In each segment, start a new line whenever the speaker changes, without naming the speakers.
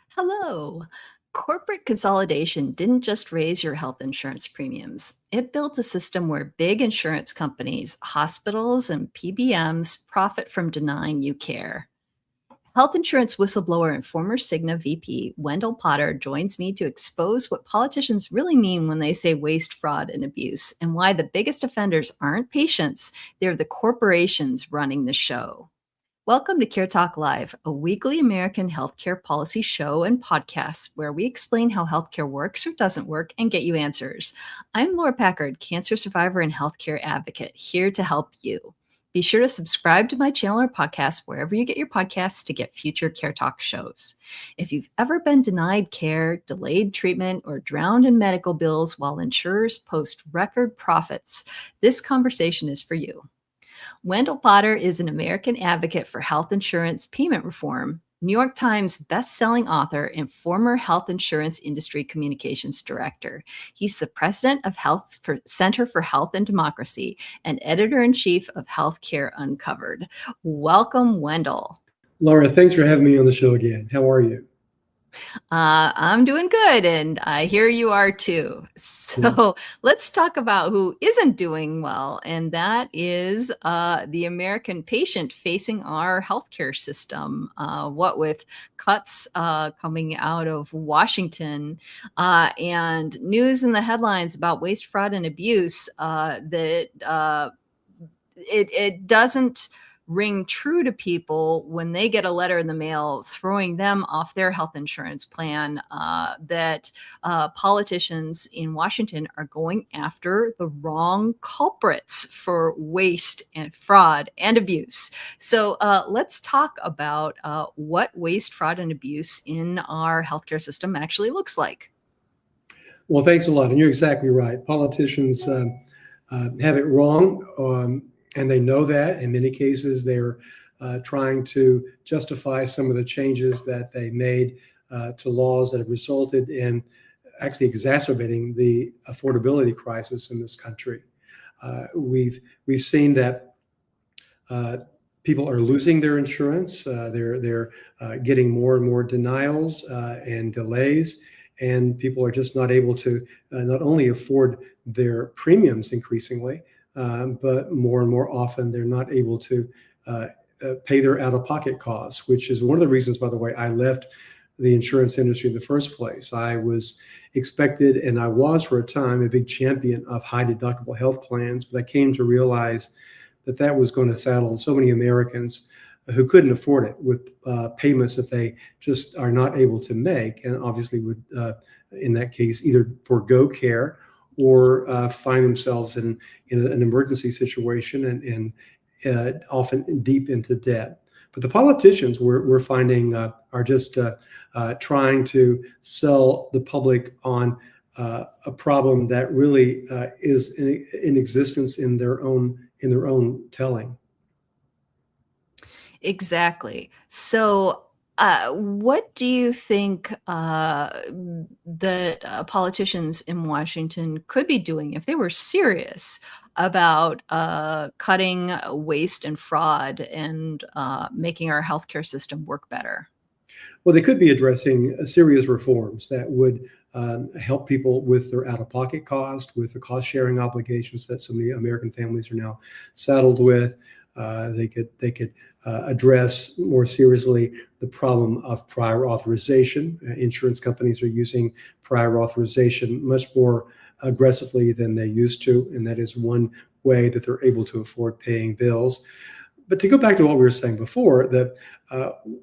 Hello. Corporate consolidation didn't just raise your health insurance premiums. It built a system where big insurance companies, hospitals, and PBMs profit from denying you care. Health insurance whistleblower and former Cigna VP Wendell Potter joins me to expose what politicians really mean when they say waste, fraud, and abuse, and why the biggest offenders aren't patients, they're the corporations running the show. Welcome to Care Talk Live, a weekly American healthcare policy show and podcast where we explain how healthcare works or doesn't work and get you answers. I'm Laura Packard, cancer survivor and healthcare advocate, here to help you. Be sure to subscribe to my channel or podcast wherever you get your podcasts to get future Care Talk shows. If you've ever been denied care, delayed treatment, or drowned in medical bills while insurers post record profits, this conversation is for you. Wendell Potter is an American advocate for health insurance payment reform, New York Times best-selling author, and former health insurance industry communications director. He's the president of Center for Health and Democracy and editor-in-chief of Healthcare Uncovered. Welcome, Wendell.
Laura, thanks for having me on the show again. How are you?
I'm doing good, and I hear you are too. So let's talk about who isn't doing well, and that is the American patient facing our healthcare system. What with cuts coming out of Washington and news in the headlines about waste, fraud, and abuse, that it doesn't ring true to people when they get a letter in the mail throwing them off their health insurance plan, that politicians in Washington are going after the wrong culprits for waste and fraud and abuse. So let's talk about what waste, fraud, and abuse in our healthcare system actually looks like.
Well, thanks a lot. And you're exactly right. Politicians have it wrong. And they know that. In many cases, they're trying to justify some of the changes that they made to laws that have resulted in actually exacerbating the affordability crisis in this country. We've seen that people are losing their insurance. They're getting more and more denials and delays, and people are just not able to not only afford their premiums increasingly, but more and more often they're not able to pay their out-of-pocket costs, which is one of the reasons, by the way, I left the insurance industry in the first place. I was expected, and I was for a time, a big champion of high-deductible health plans, but I came to realize that that was going to saddle so many Americans who couldn't afford it with payments that they just are not able to make, and obviously would, in that case, either forego care or find themselves in an emergency situation and often deep into debt. But the politicians we're finding are just trying to sell the public on a problem that really is in existence in their own telling.
Exactly. So what do you think that politicians in Washington could be doing if they were serious about cutting waste and fraud and making our healthcare system work better?
Well, they could be addressing serious reforms that would help people with their out-of-pocket cost, with the cost-sharing obligations that so many American families are now saddled with. They could address more seriously the problem of prior authorization. Insurance companies are using prior authorization much more aggressively than they used to, and that is one way that they're able to afford paying bills. But to go back to what we were saying before, that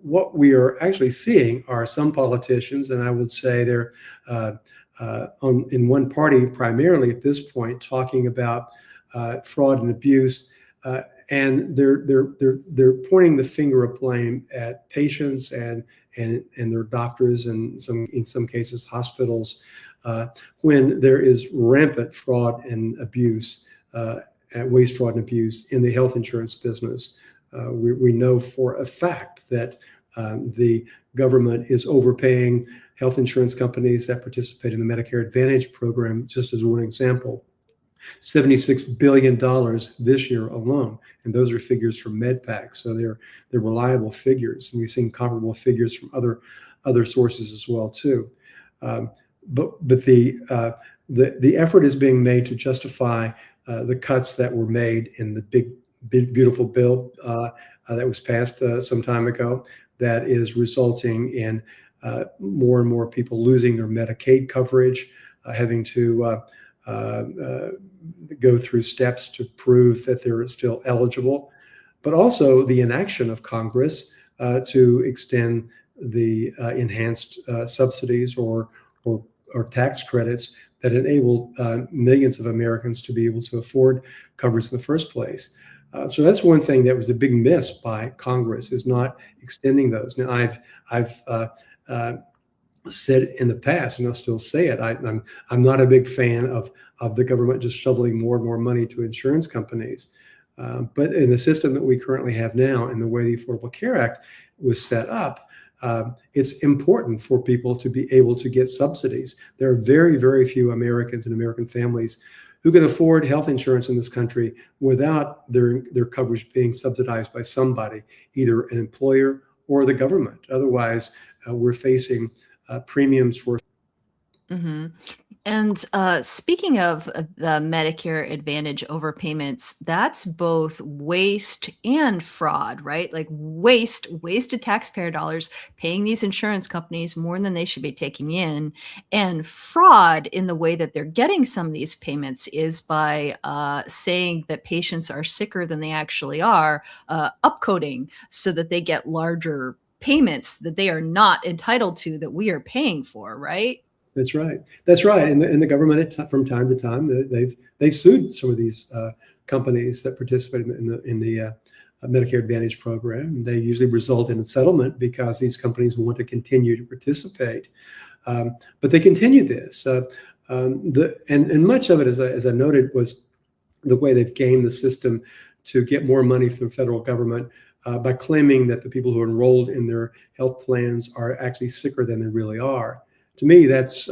what we are actually seeing are some politicians, and I would say they're in one party primarily at this point, talking about fraud and abuse. And they're pointing the finger of blame at patients and their doctors, and in some cases hospitals, when there is rampant fraud and abuse, waste, fraud, and abuse in the health insurance business. We know for a fact that the government is overpaying health insurance companies that participate in the Medicare Advantage program, just as one example. $76 billion this year alone, and those are figures from MedPAC, so they're reliable figures. And we've seen comparable figures from other other sources as well too. But the effort is being made to justify the cuts that were made in the big beautiful bill that was passed some time ago, that is resulting in more and more people losing their Medicaid coverage, having to go through steps to prove that they're still eligible, but also the inaction of Congress to extend the enhanced subsidies or tax credits that enable millions of Americans to be able to afford coverage in the first place. So that's one thing that was a big miss by Congress, is not extending those. Now, I've said in the past, and I'll still say it, I'm not a big fan of the government just shoveling more and more money to insurance companies. But in the system that we currently have now, and the way the Affordable Care Act was set up, it's important for people to be able to get subsidies. There are very, very few Americans and American families who can afford health insurance in this country without their coverage being subsidized by somebody, either an employer or the government. Otherwise, we're facing premiums for.
Mm-hmm. And speaking of the Medicare Advantage overpayments, that's both waste and fraud, right? Like wasted taxpayer dollars, paying these insurance companies more than they should be taking in, and fraud in the way that they're getting some of these payments is by saying that patients are sicker than they actually are, upcoding so that they get larger payments that they are not entitled to, that we are paying for, right?
That's right. That's right. And the government, from time to time, they've sued some of these companies that participate in the Medicare Advantage program. They usually result in a settlement because these companies want to continue to participate. But they continue this. And much of it, as I noted, was the way they've gamed the system to get more money from the federal government by claiming that the people who are enrolled in their health plans are actually sicker than they really are. To me, that's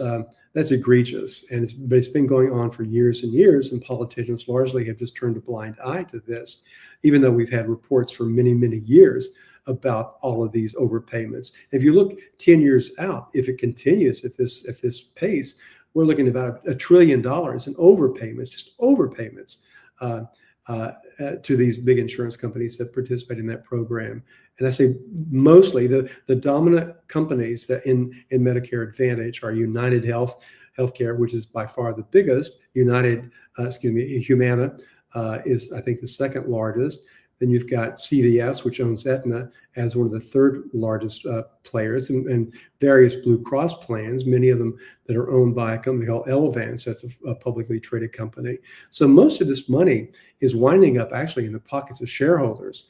egregious, but it's been going on for years and years, and politicians largely have just turned a blind eye to this, even though we've had reports for many, many years about all of these overpayments. If you look 10 years out, if it continues at this pace, we're looking at about $1 trillion in overpayments, just overpayments to these big insurance companies that participate in that program. And I say mostly the dominant companies that in Medicare Advantage are United Healthcare, which is by far the biggest. Humana is, I think, the second largest. Then you've got CVS, which owns Aetna, as one of the third largest players, and various Blue Cross plans, many of them that are owned by a company called Elevance. That's a publicly traded company. So most of this money is winding up actually in the pockets of shareholders.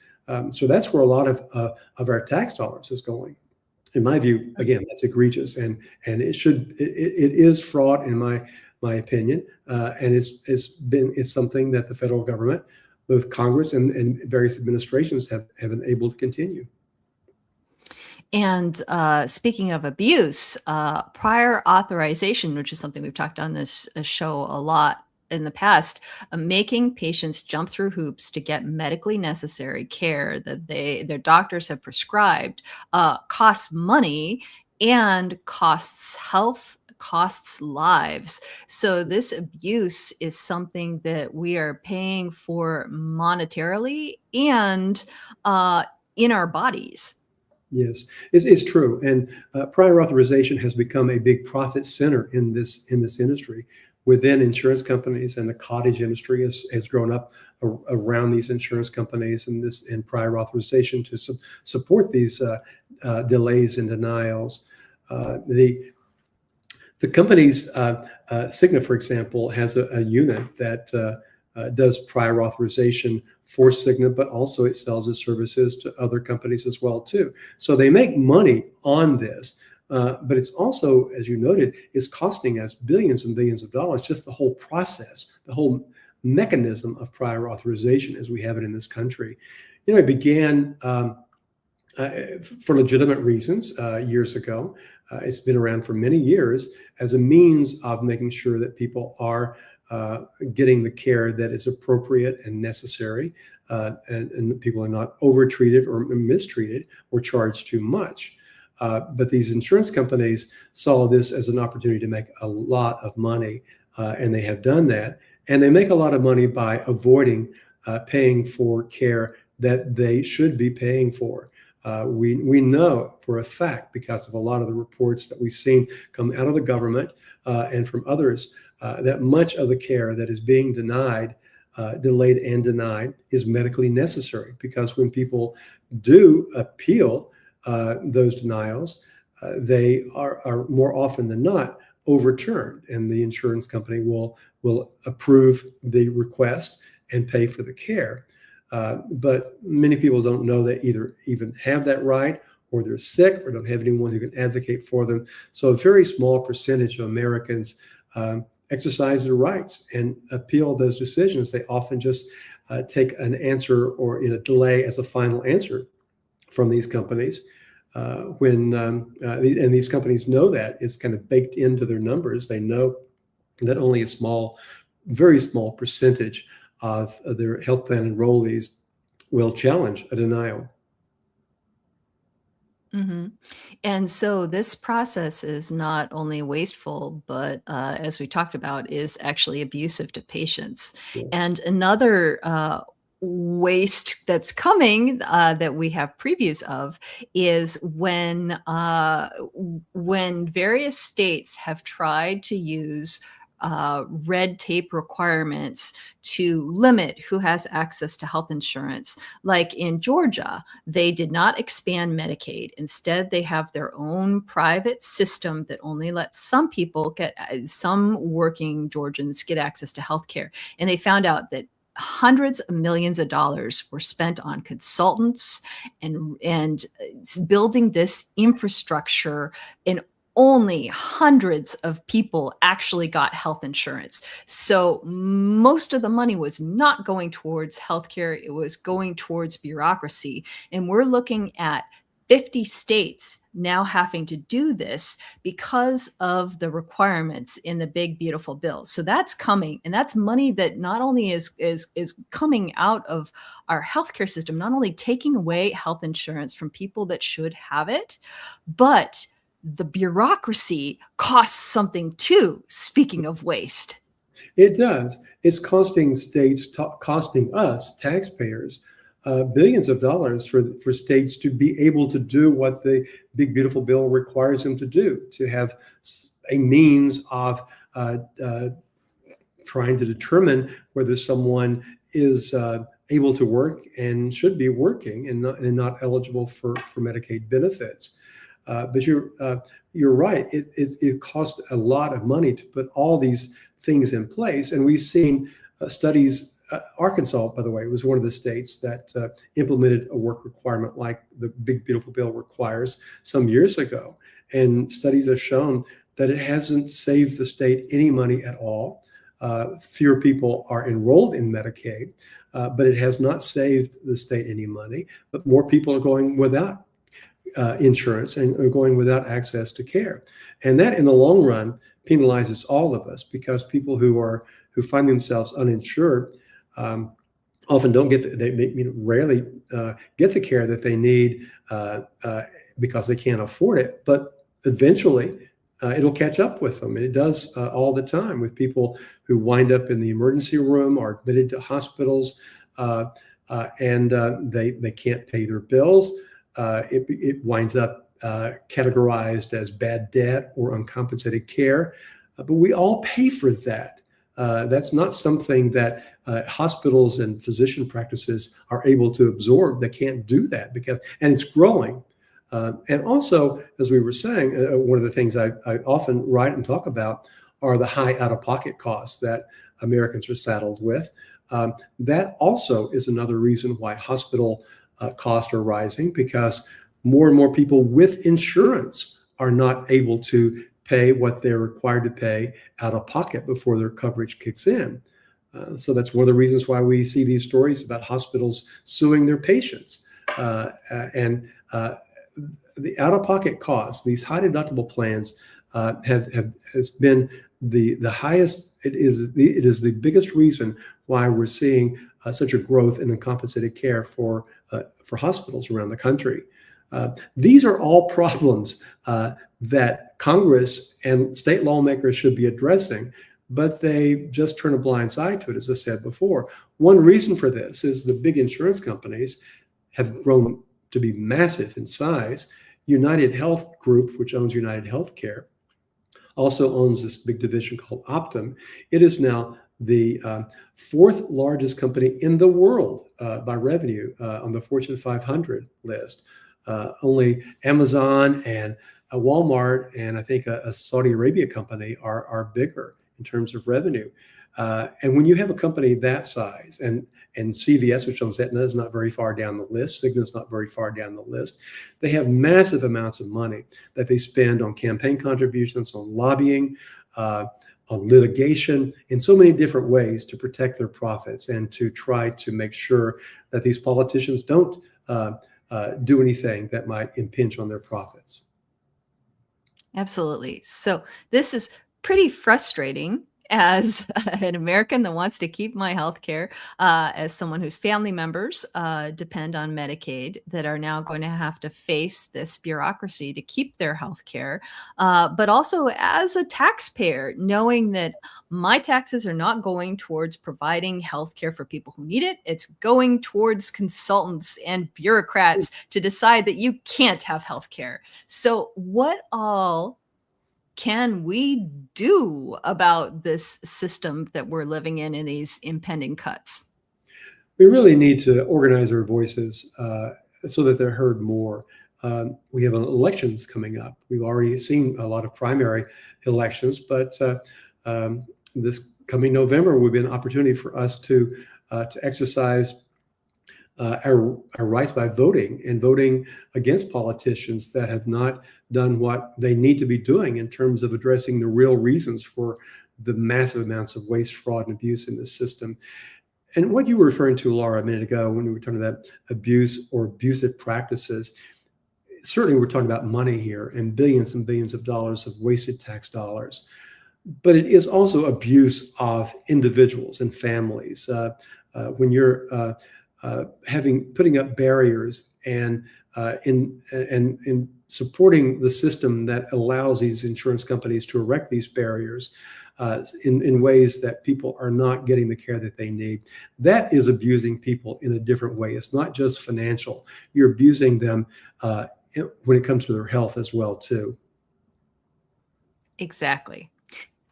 So that's where a lot of our tax dollars is going. In my view, again, that's egregious, and it is fraud in my opinion, and it's something that the federal government, both Congress and various administrations, have been able to continue.
And speaking of abuse, prior authorization, which is something we've talked on this show a lot in the past, making patients jump through hoops to get medically necessary care that their doctors have prescribed, costs money and costs health, costs lives. So this abuse is something that we are paying for monetarily and in our bodies.
Yes, it's true. And prior authorization has become a big profit center in this industry. Within insurance companies, and the cottage industry has grown up around these insurance companies and prior authorization to support these delays and denials. The companies, Cigna, for example, has a unit that does prior authorization for Cigna, but also it sells its services to other companies as well too. So they make money on this. But it's also, as you noted, is costing us billions and billions of dollars, just the whole process, the whole mechanism of prior authorization as we have it in this country. It began for legitimate reasons years ago. It's been around for many years as a means of making sure that people are getting the care that is appropriate and necessary, and people are not overtreated or mistreated or charged too much. But these insurance companies saw this as an opportunity to make a lot of money, and they have done that. And they make a lot of money by avoiding paying for care that they should be paying for. We know for a fact, because of a lot of the reports that we've seen come out of the government and from others, that much of the care that is being denied, delayed and denied, is medically necessary. Because when people do appeal those denials, they are more often than not overturned, and the insurance company will approve the request and pay for the care. But many people don't know they either even have that right, or they're sick, or don't have anyone who can advocate for them. So a very small percentage of Americans exercise their rights and appeal those decisions. They often just take an answer or in a delay as a final answer from these companies. And these companies know that it's kind of baked into their numbers. They know that only a small, very small percentage of their health plan enrollees will challenge a denial.
Mm-hmm. And so this process is not only wasteful, but as we talked about, is actually abusive to patients.
Yes.
And another waste that's coming that we have previews of is when various states have tried to use red tape requirements to limit who has access to health insurance. Like in Georgia, they did not expand Medicaid. Instead, they have their own private system that only lets some people some working Georgians get access to health care. And they found out that hundreds of millions of dollars were spent on consultants and building this infrastructure, and only hundreds of people actually got health insurance. So most of the money was not going towards healthcare. It was going towards bureaucracy. And we're looking at 50 states now having to do this because of the requirements in the big, beautiful bill. So that's coming. And that's money that not only is coming out of our healthcare system, not only taking away health insurance from people that should have it, but the bureaucracy costs something too, speaking of waste.
It does. It's costing states, costing us, taxpayers, billions of dollars for states to be able to do what the big, beautiful bill requires them to do, to have a means of trying to determine whether someone is able to work and should be working and not eligible for Medicaid benefits. But you're right. It costs a lot of money to put all these things in place, and we've seen studies. Arkansas, by the way, was one of the states that implemented a work requirement like the big, beautiful bill requires some years ago. And studies have shown that it hasn't saved the state any money at all. Fewer people are enrolled in Medicaid, but it has not saved the state any money. But more people are going without insurance and are going without access to care. And that in the long run penalizes all of us, because people who find themselves uninsured often don't get rarely get the care that they need because they can't afford it. But eventually it'll catch up with them. And it does all the time with people who wind up in the emergency room or admitted to hospitals and they can't pay their bills. It winds up categorized as bad debt or uncompensated care. But we all pay for that. That's not something that hospitals and physician practices are able to absorb. They can't do that and it's growing. And also, as we were saying, one of the things I often write and talk about are the high out-of-pocket costs that Americans are saddled with. That also is another reason why hospital costs are rising, because more and more people with insurance are not able to pay what they're required to pay out of pocket before their coverage kicks in. So that's one of the reasons why we see these stories about hospitals suing their patients. And the out-of-pocket costs, these high deductible plans, has been the highest. It is the biggest reason why we're seeing such a growth in uncompensated care for hospitals around the country. These are all problems that Congress and state lawmakers should be addressing, but they just turn a blind side to it, as I said before. One reason for this is the big insurance companies have grown to be massive in size. United Health Group, which owns United Healthcare, also owns this big division called Optum. It is now the fourth largest company in the world by revenue on the Fortune 500 list. Only Amazon and Walmart and I think a Saudi Arabia company are bigger in terms of revenue. And when you have a company that size, and CVS, which owns Aetna, is not very far down the list. Cigna is not very far down the list. They have massive amounts of money that they spend on campaign contributions, on lobbying, on litigation, in so many different ways to protect their profits and to try to make sure that these politicians don't do anything that might impinge on their profits.
Absolutely. So this is pretty frustrating as an American that wants to keep my health care, as someone whose family members depend on Medicaid, that are now going to have to face this bureaucracy to keep their health care. But also as a taxpayer, knowing that my taxes are not going towards providing health care for people who need it. It's going towards consultants and bureaucrats to decide that you can't have health care. So what all can we do about this system that we're living in these impending cuts?
We really need to organize our voices so that they're heard more. We have elections coming up. We've already seen a lot of primary elections, but this coming November will be an opportunity for us to exercise our rights by voting, and voting against politicians that have not done what they need to be doing in terms of addressing the real reasons for the massive amounts of waste, fraud, and abuse in this system. And what you were referring to, Laura, a minute ago, when we were talking about abuse or abusive practices, certainly we're talking about money here and billions of dollars of wasted tax dollars. But it is also abuse of individuals and families. When you're putting up barriers and in supporting the system that allows these insurance companies to erect these barriers in ways that people are not getting the care that they need. That is abusing people in a different way. It's not just financial. You're abusing them when it comes to their health as well, too.
Exactly.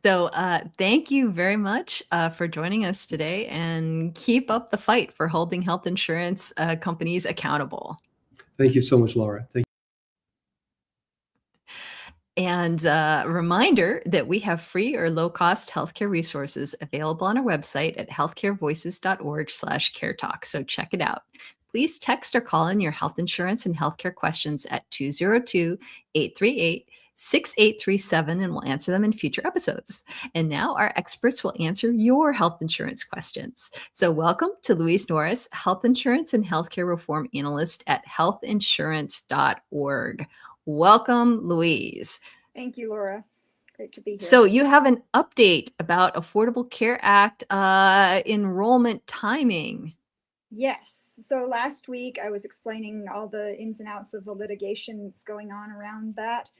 So thank you very much for joining us today, and keep up the fight for holding health insurance companies accountable.
Thank you so much, Laura. Thank you.
And reminder that we have free or low-cost healthcare resources available on our website at healthcarevoices.org/care talk. So check it out. Please text or call in your health insurance and healthcare questions at 202-838-6837, and we'll answer them in future episodes. And now our experts will answer your health insurance questions. So welcome to Louise Norris, Health Insurance and Healthcare Reform Analyst at healthinsurance.org. Welcome, Louise.
Thank you, Laura. Great to be here.
So you have an update about Affordable Care Act enrollment timing.
Yes. So last week I was explaining all the ins and outs of the litigation that's going on around that.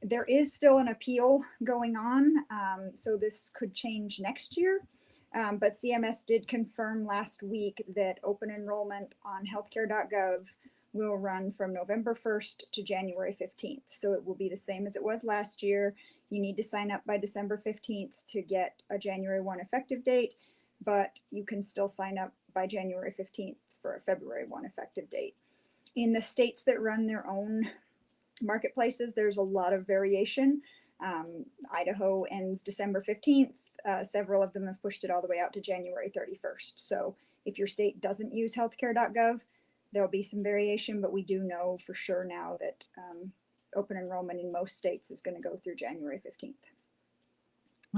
There is still an appeal going on, so this could change next year. But CMS did confirm last week that open enrollment on healthcare.gov will run from November 1st to January 15th. So it will be the same as it was last year. You need to sign up by December 15th to get a January 1 effective date, but you can still sign up by January 15th for a February 1 effective date. In the states that run their own marketplaces, there's a lot of variation. Idaho ends December 15th. Several of them have pushed it all the way out to January 31st. So if your state doesn't use healthcare.gov, there'll be some variation, but we do know for sure now that open enrollment in most states is going to go through January 15th.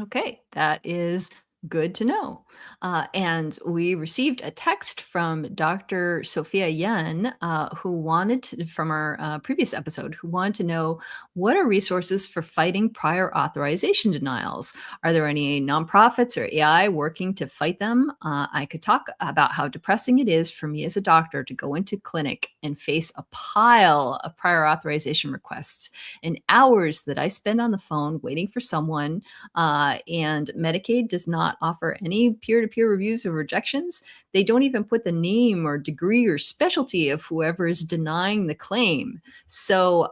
Okay, that is Good to know. And we received a text from Dr. Sophia Yen, who wanted to, from our previous episode, who wanted to know what are resources for fighting prior authorization denials? Are there any nonprofits or AI working to fight them? I could talk about how depressing it is for me as a doctor to go into clinic and face a pile of prior authorization requests and hours that I spend on the phone waiting for someone, and Medicaid does not offer any peer-to-peer reviews of rejections. They don't even put the name or degree or specialty of whoever is denying the claim. So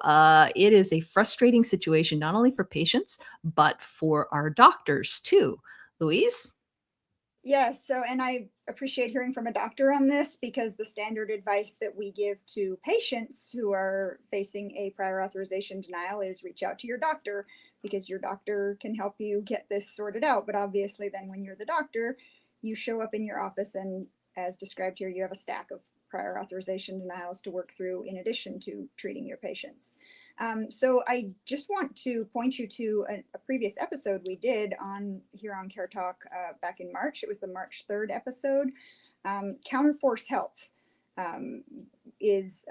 it is a frustrating situation, not only for patients, but for our doctors too. Louise?
Yes, so, and I appreciate hearing from a doctor on this, because the standard advice that we give to patients who are facing a prior authorization denial is reach out to your doctor, because your doctor can help you get this sorted out. But obviously then when you're the doctor, you show up in your office and, as described here, you have a stack of prior authorization denials to work through in addition to treating your patients. So I just want to point you to a previous episode we did on here on Care Talk back in March. It was the March 3rd episode. Counterforce Health is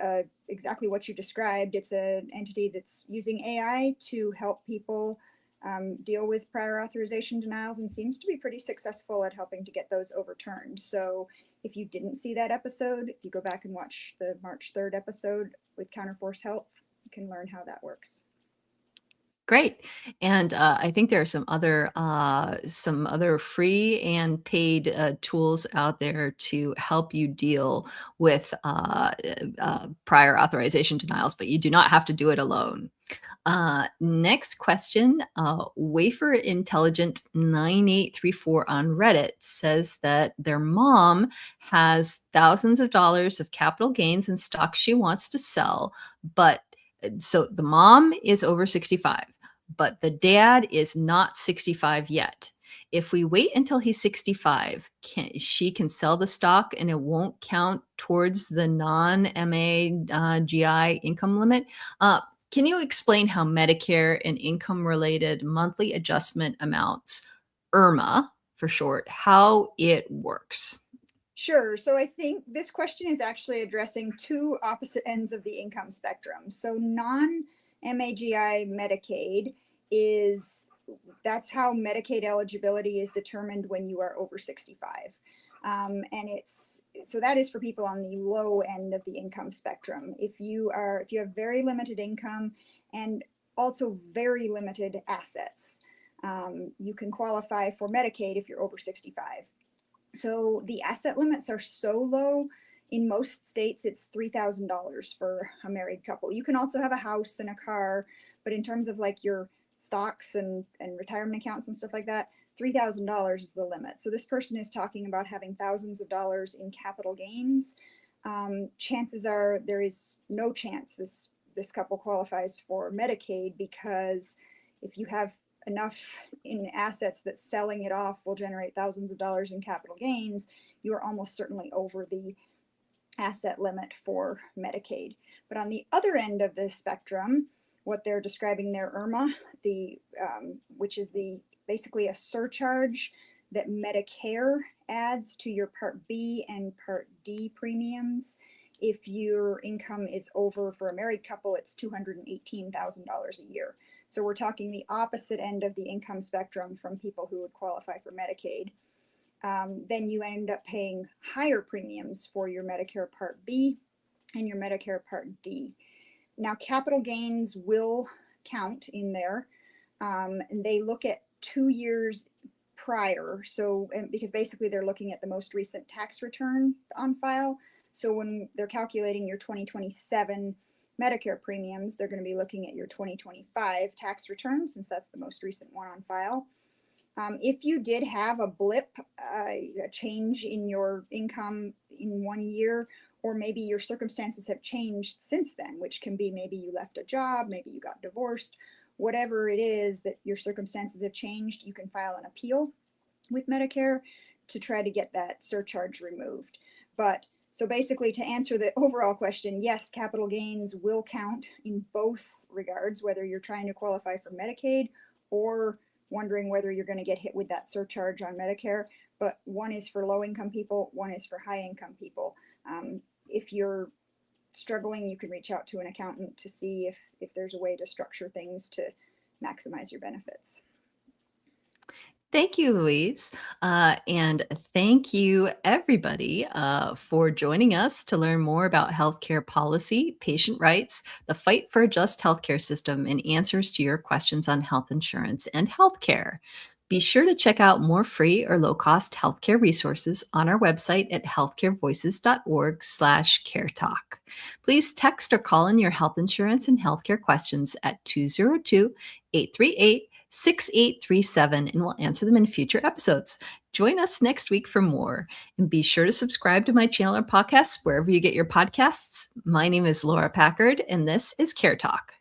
exactly what you described. It's an entity that's using AI to help people deal with prior authorization denials, and seems to be pretty successful at helping to get those overturned. So if you didn't see that episode, if you go back and watch the March 3rd episode with Counterforce Health, you can learn how that works.
Great. And I think there are some other free and paid tools out there to help you deal with prior authorization denials, but you do not have to do it alone. Next question, Wafer Intelligent 9834 on Reddit says that their mom has thousands of dollars of capital gains in stocks she wants to sell, but so the mom is over 65, but the dad is not 65 yet. If we wait until he's 65, she can sell the stock and it won't count towards the non-MAGI income limit. Can you explain how Medicare and income-related monthly adjustment amounts, IRMAA for short, how it works?
Sure. So I think this question is actually addressing two opposite ends of the income spectrum. So non-MAGI Medicaid that's how Medicaid eligibility is determined when you are over 65. And so that is for people on the low end of the income spectrum. If you have very limited income and also very limited assets, you can qualify for Medicaid if you're over 65. So the asset limits are so low. In most states, it's $3,000 for a married couple. You can also have a house and a car, but in terms of like your stocks and retirement accounts and stuff like that, $3,000 is the limit. So this person is talking about having thousands of dollars in capital gains. Chances are there is no chance this couple qualifies for Medicaid, because if you have enough in assets that selling it off will generate thousands of dollars in capital gains, you are almost certainly over the asset limit for Medicaid. But on the other end of the spectrum, what they're describing there, IRMAA, which is basically a surcharge that Medicare adds to your Part B and Part D premiums. If your income is over, for a married couple, it's $218,000 a year. So we're talking the opposite end of the income spectrum from people who would qualify for Medicaid. Then you end up paying higher premiums for your Medicare Part B and your Medicare Part D. Now, capital gains will count in there, and they look at 2 years prior. So, because basically they're looking at the most recent tax return on file. So when they're calculating your 2027 Medicare premiums, they're going to be looking at your 2025 tax return, since that's the most recent one on file. If you did have a blip, a change in your income in 1 year, or maybe your circumstances have changed since then, which can be maybe you left a job, maybe you got divorced, whatever it is that your circumstances have changed, you can file an appeal with Medicare to try to get that surcharge removed. But so basically, to answer the overall question, yes, capital gains will count in both regards, whether you're trying to qualify for Medicaid or wondering whether you're going to get hit with that surcharge on Medicare. But one is for low-income people, one is for high-income people. If you're struggling, you can reach out to an accountant to see if there's a way to structure things to maximize your benefits.
Thank you, Louise. And thank you, everybody, for joining us to learn more about healthcare policy, patient rights, the fight for a just healthcare system, and answers to your questions on health insurance and healthcare. Be sure to check out more free or low-cost healthcare resources on our website at healthcarevoices.org/caretalk. Please text or call in your health insurance and healthcare questions at 202-838-6837, and we'll answer them in future episodes. Join us next week for more. And be sure to subscribe to my channel or podcasts wherever you get your podcasts. My name is Laura Packard, and this is Care Talk.